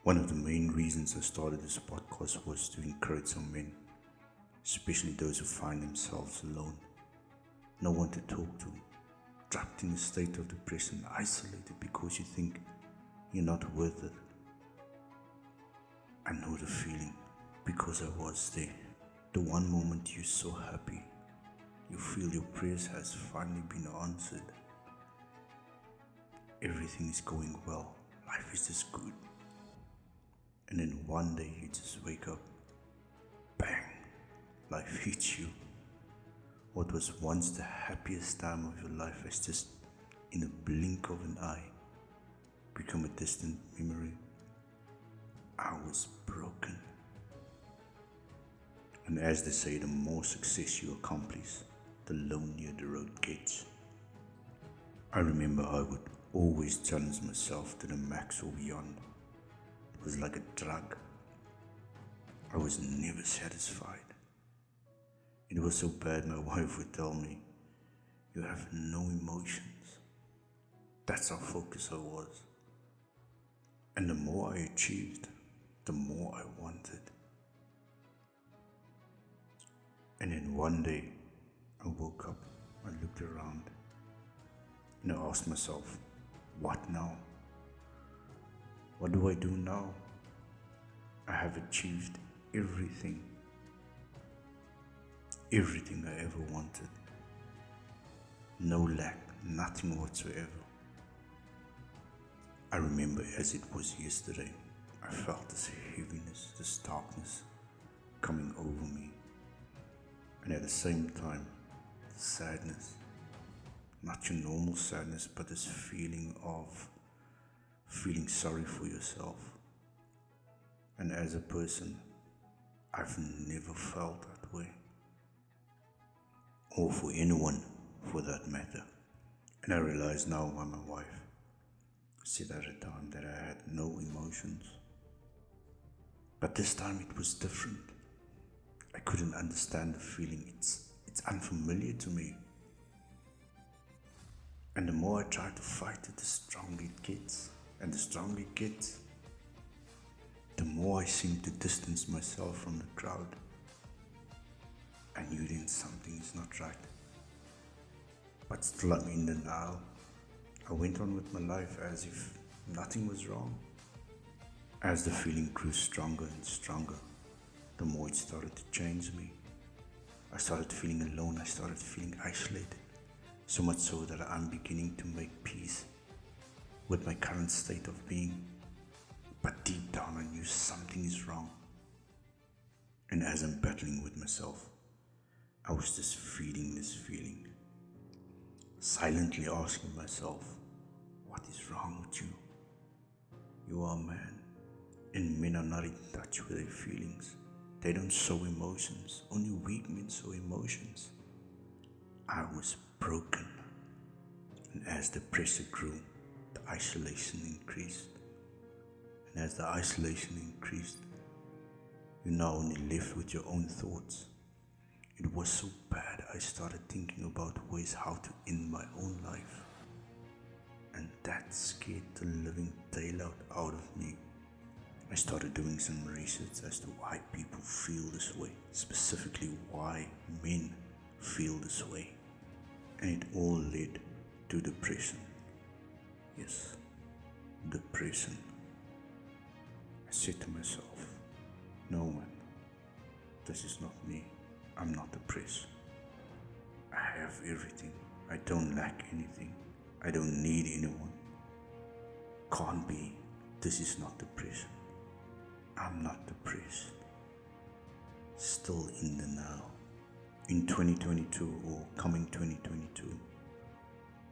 One of the main reasons I started this podcast was to encourage some men, especially those who find themselves alone, no one to talk to, trapped in a state of depression, isolated because you think you're not worth it. I know the feeling because I was there. The one moment you're so happy, you feel your prayers has finally been answered. Everything is going well, life is just good. And then one day you just wake up, bang, life hits you. What was once the happiest time of your life has just, in a blink of an eye, become a distant memory. I was broken. And as they say, the more success you accomplish, the lonelier the road gets. I remember I would always challenge myself to the max or beyond. It was like a drug. I was never satisfied. It was so bad my wife would tell me, "You have no emotions." That's how focused I was. And the more I achieved, the more I wanted. And then one day, I woke up, I looked around, and I asked myself, what now? What do I do now? I have achieved everything I ever wanted. No lack, nothing whatsoever. I remember as it was yesterday, I felt this heaviness, this darkness coming over me. And at the same time, sadness. Not your normal sadness, but this feeling of feeling sorry for yourself. And as a person, I've never felt that way. Or for anyone, for that matter. And I realize now why my wife said at a time that I had no emotions. But this time it was different. I couldn't understand the feeling. It's unfamiliar to me. And the more I try to fight it, the stronger it gets. And the stronger it gets, the more I seem to distance myself from the crowd. I knew then something is not right. But still I'm in denial. I went on with my life as if nothing was wrong. As the feeling grew stronger and stronger, the more it started to change me. I started feeling alone, I started feeling isolated. So much so that I'm beginning to make peace with my current state of being. But deep down I knew something is wrong. And as I'm battling with myself, I was just feeding this feeling. Silently asking myself, what is wrong with you? You are a man. And men are not in touch with their feelings. They don't show emotions. Only weak men show emotions. I was broken. And as the pressure grew, the isolation increased. And as the isolation increased, you're now only left with your own thoughts. It was so bad, I started thinking about ways how to end my own life. And that scared the living daylight out of me. I started doing some research as to why people feel this way, specifically why men feel this way. And it all led to depression. Yes, depression. I said to myself, no man, this is not me. I'm not depressed. I have everything. I don't lack anything. I don't need anyone. Can't be. This is not depression. I'm not depressed. Still in the now. In 2022 or coming 2022,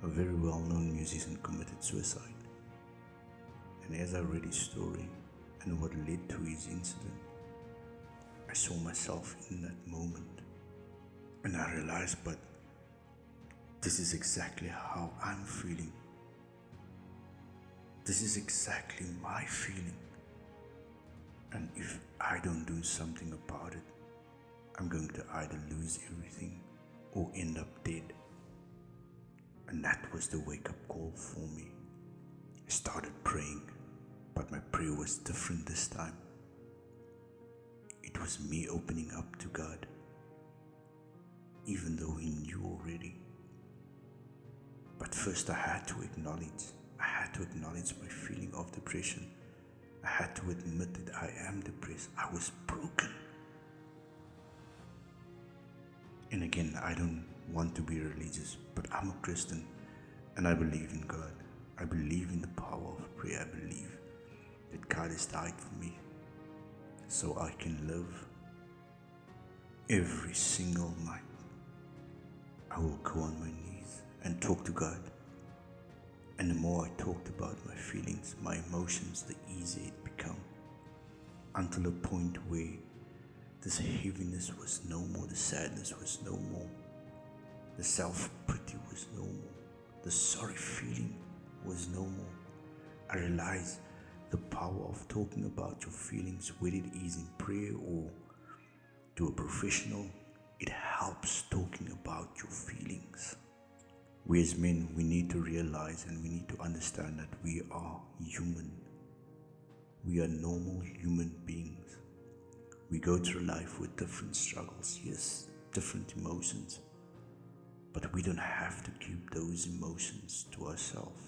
a very well-known musician committed suicide. And as I read his story and what led to his incident, I saw myself in that moment. And I realized, but this is exactly how I'm feeling. This is exactly my feeling. And if I don't do something about it, I'm going to either lose everything or end up dead. And that was the wake-up call for me. I started praying. But my prayer was different this time. It was me opening up to God, even though He knew already. But first I had to acknowledge my feeling of depression. I had to admit that I am depressed. I was broken. And again, I don't want to be religious, but I'm a Christian and I believe in God. I believe in the power of prayer. I believe that God has died for me so I can live. Every single night, I will go on my knees and talk to God. And the more I talked about my feelings, my emotions, the easier it became. Until a point where this heaviness was no more, the sadness was no more, the self-pity was no more, the sorry feeling was no more. I realized the power of talking about your feelings, whether it is in prayer or to a professional. It helps talking about your feelings. We as men, we need to realize and we need to understand that we are human. We are normal human beings. We go through life with different struggles, yes, different emotions, but we don't have to keep those emotions to ourselves.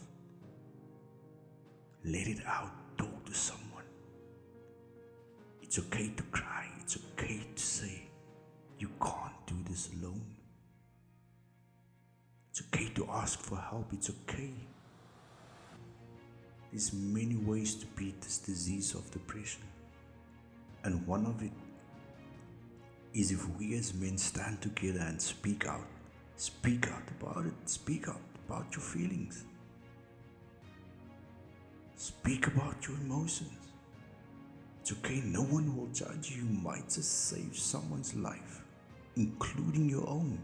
Let it out, talk to someone. It's okay to cry, it's okay to say, you can't do this alone. It's okay to ask for help, it's okay. There's many ways to beat this disease of depression. And one of it is if we as men stand together and speak out about it, speak out about your feelings. Speak about your emotions. It's okay, no one will judge you. You might just save someone's life, including your own.